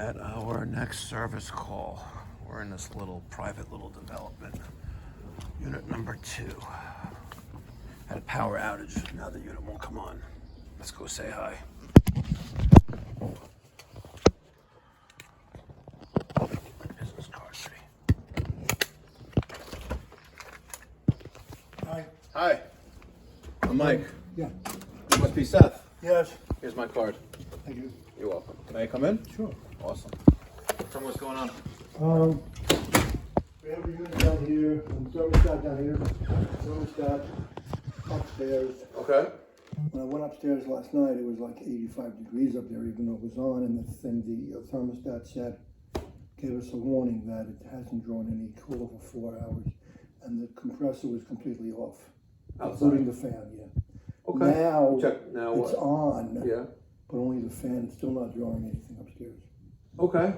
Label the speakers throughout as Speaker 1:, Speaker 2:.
Speaker 1: at our next service call. We're in this little private little development. Unit number 2. Had a power outage. Now the unit won't come on. Let's go say hi. Business card ready.
Speaker 2: Hi.
Speaker 1: Hi. I'm Mike.
Speaker 2: Yeah.
Speaker 1: You must be Seth.
Speaker 2: Yes.
Speaker 1: Here's my card.
Speaker 2: Thank you.
Speaker 1: You're welcome. May I come in?
Speaker 2: Sure.
Speaker 1: Awesome. Tell me what's going on.
Speaker 2: We have a unit down here, and thermostat down here, thermostat upstairs.
Speaker 1: Okay.
Speaker 2: When I went upstairs last night, it was like 85 degrees up there, even though it was on, and the thermostat said, gave us a warning that it hasn't drawn any cooler for 4 hours, and the compressor was completely off, including the fan. Yeah.
Speaker 1: Okay.
Speaker 2: Now,
Speaker 1: Now
Speaker 2: it's on.
Speaker 1: Yeah.
Speaker 2: But only the fan. It's still not drawing anything upstairs.
Speaker 1: Okay.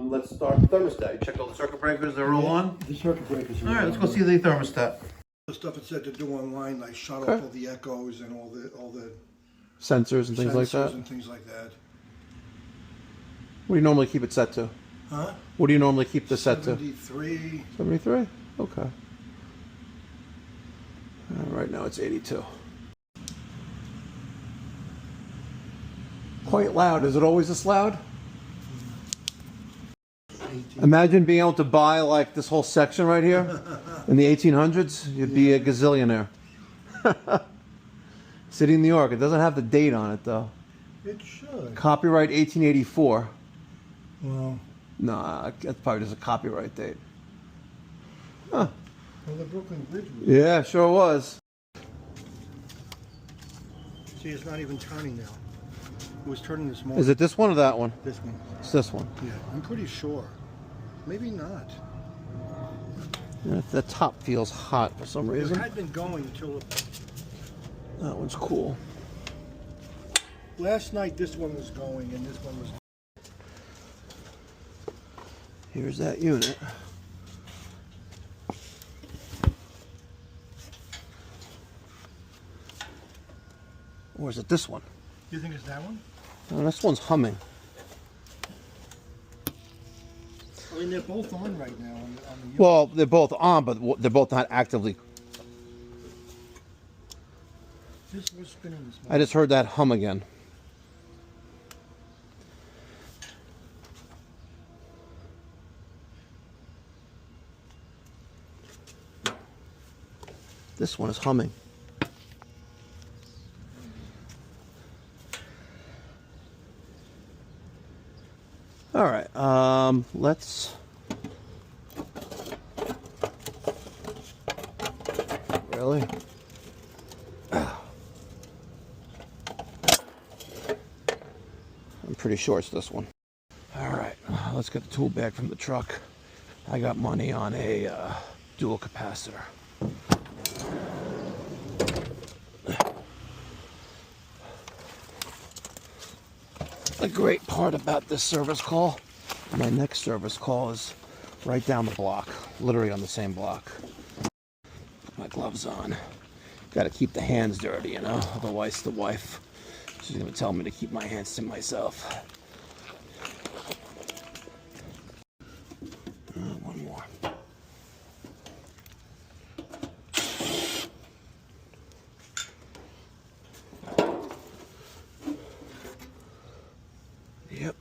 Speaker 1: Let's start the thermostat. You checked all the circuit breakers. They're all on.
Speaker 2: The circuit breakers are
Speaker 1: All right. Let's go see the thermostat.
Speaker 2: The stuff it said to do online, like shut off all the echoes and all the
Speaker 1: Sensors and things like that.
Speaker 2: and things like that.
Speaker 1: What do you normally keep it set to?
Speaker 2: Huh?
Speaker 1: What do you normally keep the set to?
Speaker 2: 73.
Speaker 1: 73. Okay. Right now it's 82. Quite loud. Is it always this loud?
Speaker 2: 18.
Speaker 1: Imagine being able to buy like this whole section right here in the 1800s. You'd be a gazillionaire. City of New York. It doesn't have the date on it though.
Speaker 2: It should.
Speaker 1: Copyright 1884.
Speaker 2: Well,
Speaker 1: Nah, that's probably just a copyright date. Huh.
Speaker 2: well, the Brooklyn Bridge was.
Speaker 1: Yeah, sure was.
Speaker 2: See, it's not even turning now. It was turning this morning.
Speaker 1: Is it this one or that one?
Speaker 2: This one.
Speaker 1: It's this one.
Speaker 2: Yeah, I'm pretty sure. Maybe not.
Speaker 1: Yeah, the top feels hot for some
Speaker 2: It
Speaker 1: reason.
Speaker 2: had been going until
Speaker 1: That one's cool.
Speaker 2: last night. This one was going, and this one was.
Speaker 1: Here's that unit. Or is it this one?
Speaker 2: You think it's that one?
Speaker 1: Oh, this one's humming.
Speaker 2: I mean, they're both on right now on the unit.
Speaker 1: Well, they're both on, but they're both not actively.
Speaker 2: This was spinning this morning.
Speaker 1: I just heard that hum again. This one is humming. All right, let's. Really? I'm pretty sure it's this one. All right, let's get the tool bag from the truck. I got money on a dual capacitor. The great part about this service call, my next service call is right down the block, literally on the same block. Put my gloves on. Got to keep the hands dirty, you know, otherwise the wife, she's going to tell me to keep my hands to myself. One more. Yep.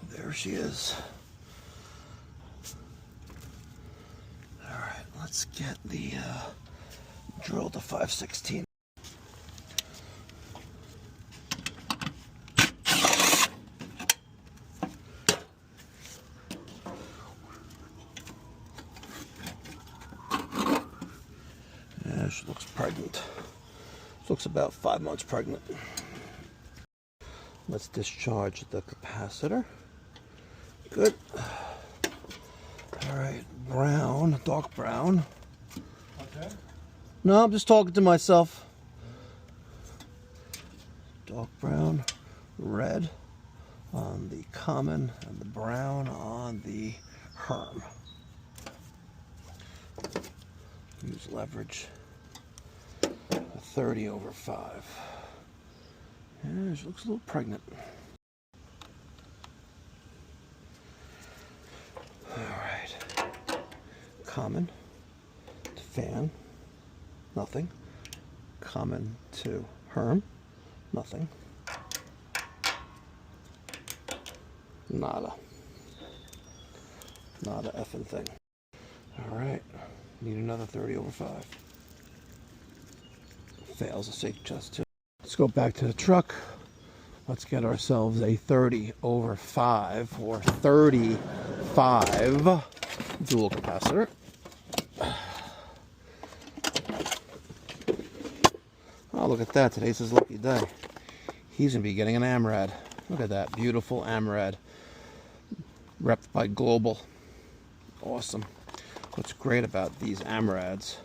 Speaker 1: There she is. All right, let's get the drill to 5/16. Yeah, she looks pregnant. She looks about 5 months pregnant. Let's discharge the capacitor. Good. All right, brown, dark brown.
Speaker 2: Okay.
Speaker 1: No, I'm just talking to myself. Dark brown, red on the common, and the brown on the Herm. Use leverage 30/5. Yeah, Yeah, she looks a little pregnant. Alright. Common to fan. Nothing. Common to Herm. Nothing. Nada. Not a effing thing. Alright. Need another 30 over 5. Fails a safe chest too. Let's go back to the truck. Let's get ourselves a 30 over 5 or 35 dual capacitor. Oh, look at that. Today's his lucky day. He's going to be getting an AmRad. Look at that. Beautiful AmRad. Repped by Global. Awesome. What's great about these AmRads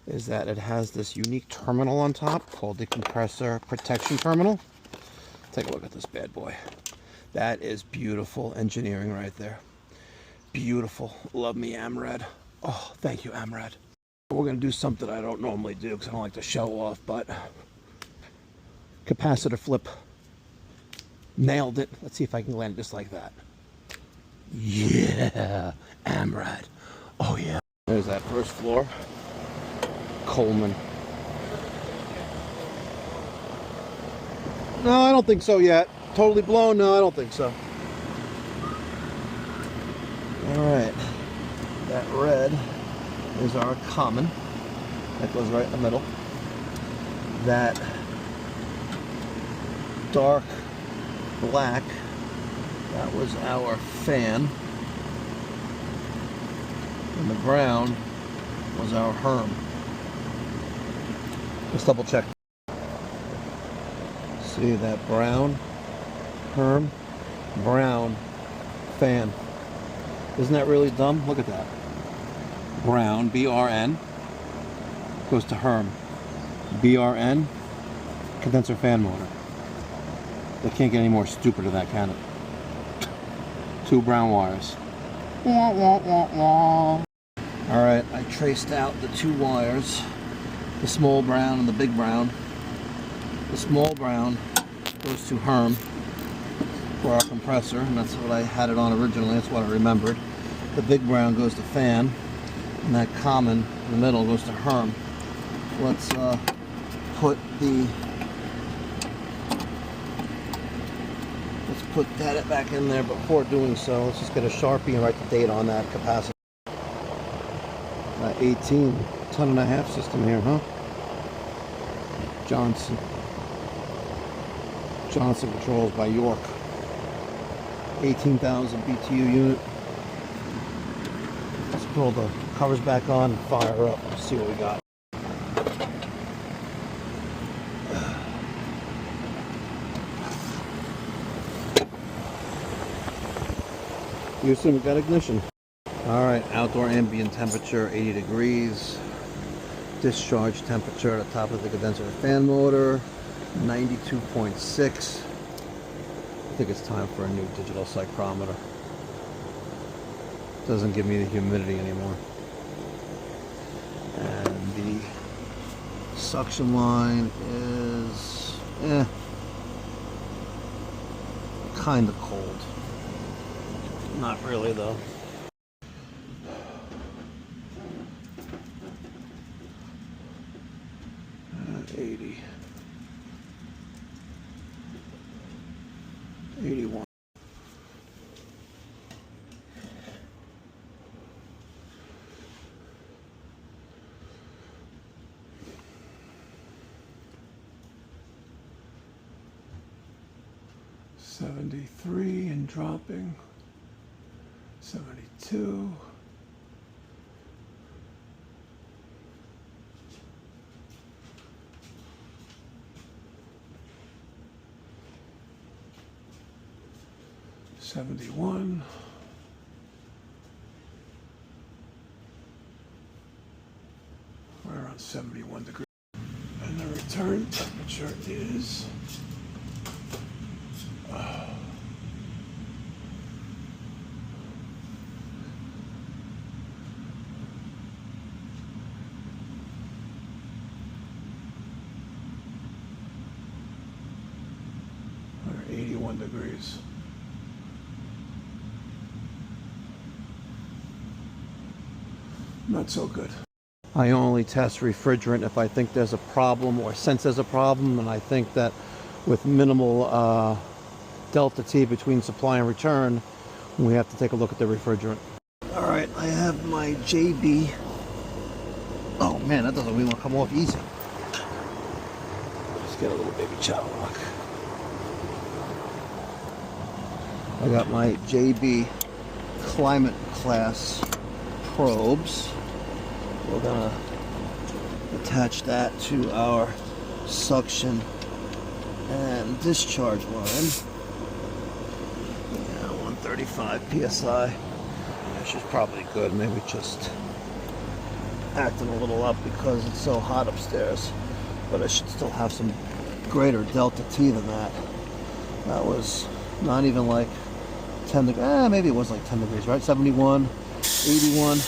Speaker 1: is that it has this unique terminal on top called the compressor protection terminal. Take a look at this bad boy. That is beautiful engineering right there. Beautiful. Love me AmRad. Oh, thank you, AmRad. We're going to do something I don't normally do because I don't like to show off, but capacitor flip. Nailed it. Let's see if I can land it just like that. Yeah, AmRad. Oh yeah. There's that first floor. Coleman. No, I don't think so yet. Totally blown? No, I don't think so. Alright. That red is our common. That goes right in the middle. That dark black, that was our fan. And the brown was our Herm. Let's double check. See that brown Herm, brown fan. Isn't that really dumb? Look at that. Brown, BRN, goes to Herm. BRN, condenser fan motor. They can't get any more stupid than that, can it? 2 brown wires. Wah, wah, wah, wah. Alright, I traced out the 2 wires. The small brown and the big brown. The small brown goes to Herm for our compressor, and that's what I had it on originally. That's what I remembered. The big brown goes to fan, and that common in the middle goes to Herm. Let's put that back in there. Before doing so, let's just get a Sharpie and write the date on that capacitor. 18, 10.5 system here, huh? Johnson Controls by York. 18,000 BTU unit. Let's pull the covers back on and fire up. Let's see what we got. Houston, we got ignition. Alright, outdoor ambient temperature 80 degrees. Discharge temperature at the top of the condenser fan motor 92.6. I think it's time for a new digital psychrometer. Doesn't give me the humidity anymore. And the suction line is kind of cold. Not really though. 80. 81. $73 and dropping. 72. $71. We're around 71 degrees. And the return temperature is 81 degrees. Not so good. I only test refrigerant if I think there's a problem or sense there's a problem, and I think that with minimal delta T between supply and return, we have to take a look at the refrigerant. All right, I have my JB. Oh man, that doesn't really want to come off easy. Let's get a little baby child lock. I got my JB climate class probes. We're gonna attach that to our suction and discharge line. Yeah, 135 psi. Which is probably good. Maybe just acting a little up because it's so hot upstairs. But I should still have some greater delta T than that. That was not even like 10 degrees. Maybe it was like 10 degrees, right? 71, 81.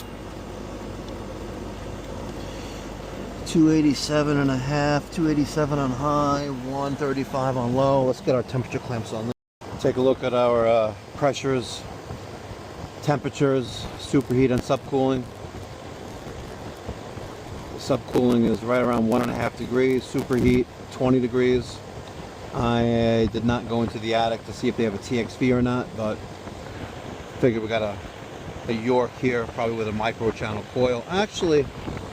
Speaker 1: 287 and a half, 287 on high, 135 on low. Let's get our temperature clamps on. Take a look at our pressures, temperatures, superheat and subcooling. Subcooling is right around 1.5 degrees, superheat 20 degrees. I did not go into the attic to see if they have a TXV or not, but figured we got a York here, probably with a micro channel coil. Actually,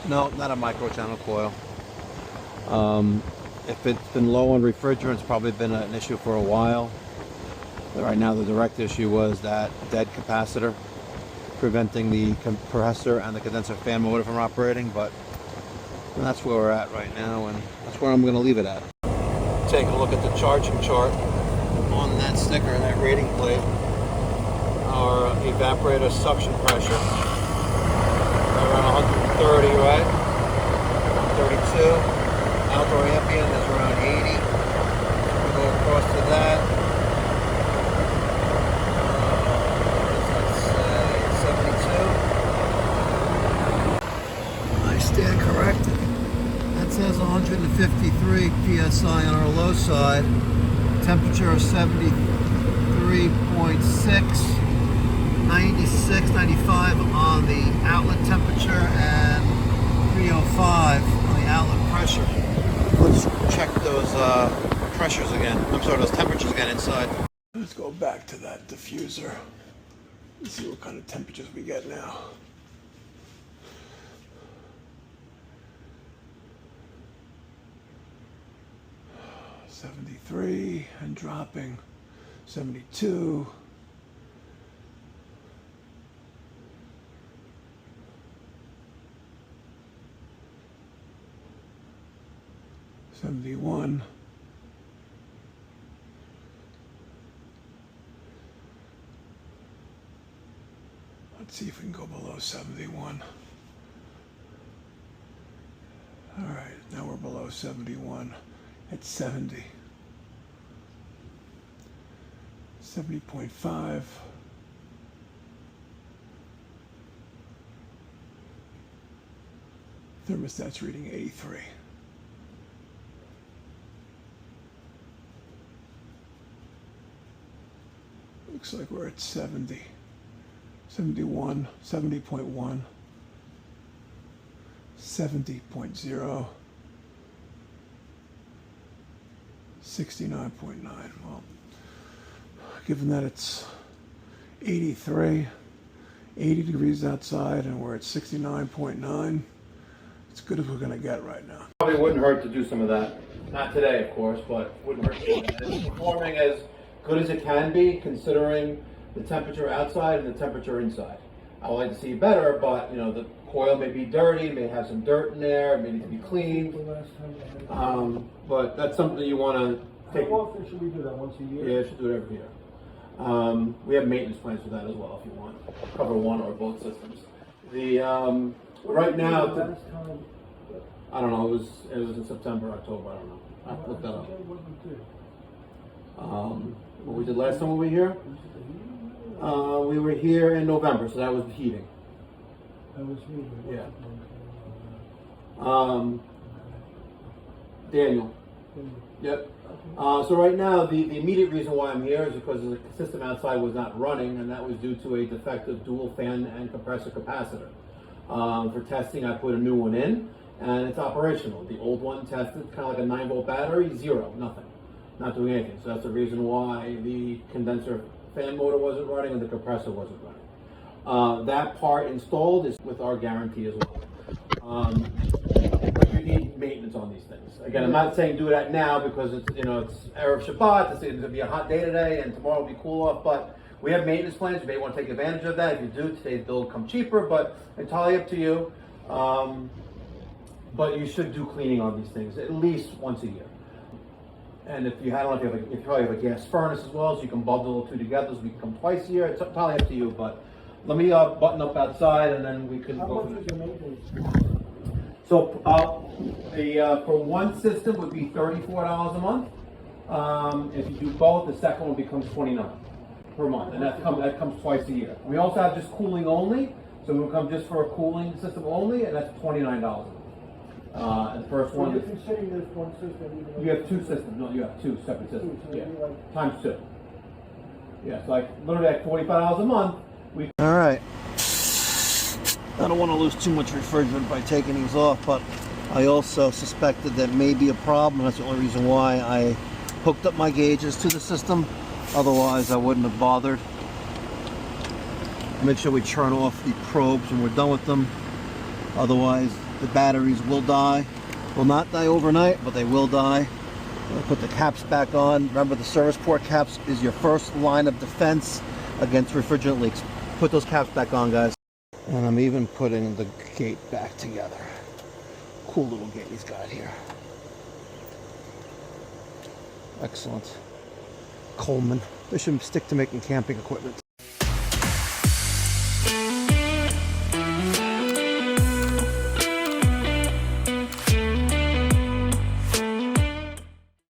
Speaker 1: no, not a micro channel coil. If it's been low on refrigerant, it's probably been an issue for a while. Right now the direct issue was that dead capacitor preventing the compressor and the condenser fan motor from operating, but that's where we're at right now, and that's where I'm going to leave it at. Take a look at the charging chart on that sticker, that rating plate. Our evaporator suction pressure around 130, right? 132. Outdoor ambient is around 80. We go across to that. Let's say 72. I stand corrected. That says 153 psi on our low side. Temperature of 73.6. 96, 95 on the outlet temperature and 305 on the outlet pressure. Let's check those pressures again. I'm sorry, those temperatures again inside. Let's go back to that diffuser. Let's see what kind of temperatures we get now. $73 and dropping. 72. 71. Let's see if we can go below 71. All right, now we're below 71 at 70. 70.5. Thermostat's reading 83. Looks like we're at 70, 71, 70.1, 70.0, 69.9. Well, given that it's 83, 80 degrees outside, and we're at 69.9, it's good as we're going to get right now.
Speaker 3: Probably wouldn't hurt to do some of that. Not today, of course, but wouldn't hurt to do that. It's performing as good as it can be, considering the temperature outside and the temperature inside. I would like to see better, but you know, the coil may be dirty, may have some dirt in there, it may need to be cleaned. But that's something you want to take.
Speaker 2: How often should we do that? Once a year?
Speaker 3: Yeah, should do it every year. We have maintenance plans for that as well, if you want. Cover one or both systems. The right now, I don't know. It was in September, October. I don't know. I have to look that up. What we did last time we were here? We were here in November, so that was the heating.
Speaker 2: That was heating.
Speaker 3: Yeah. Daniel. Yep. So right now, the immediate reason why I'm here is because the system outside was not running, and that was due to a defective dual fan and compressor capacitor. For testing, I put a new one in, and it's operational. The old one tested kind of like a 9-volt battery, zero, nothing, not doing anything. So that's the reason why the condenser fan motor wasn't running and the compressor wasn't running. That part installed is with our guarantee as well. You need maintenance on these things. Again, I'm not saying do that now because it's, you know, it's Erev Shabbat, it's going to be a hot day today and tomorrow will be cool off, but we have maintenance plans. You may want to take advantage of that. If you do, today's bill will come cheaper, but entirely up to you. But you should do cleaning on these things at least once a year. And if you probably have a gas furnace as well, so you can bundle the two together, so we can come twice a year. It's entirely up to you, but let me button up outside and then we can go from there. So for one system would be $34 a month. If you do both, the second one becomes $29 per month, and that comes twice a year. We also have just cooling only, so we'll come just for a cooling system only, and that's $29 a month. And the first one.
Speaker 2: You're considering this one system.
Speaker 3: You have two systems. No, you have two separate systems.
Speaker 2: So
Speaker 3: yeah,
Speaker 2: like
Speaker 3: times two. Yeah, so like literally at $45 a month.
Speaker 1: All right. I don't want to lose too much refrigerant by taking these off, but I also suspected that may be a problem. That's the only reason why I hooked up my gauges to the system. Otherwise, I wouldn't have bothered. Make sure we turn off the probes when we're done with them. Otherwise, the batteries will die. Will not die overnight, but they will die. I'll put the caps back on. Remember, the service port caps is your first line of defense against refrigerant leaks. Put those caps back on, guys. And I'm even putting the gate back together. Cool little gate he's got here. Excellent. Coleman. They should stick to making camping equipment.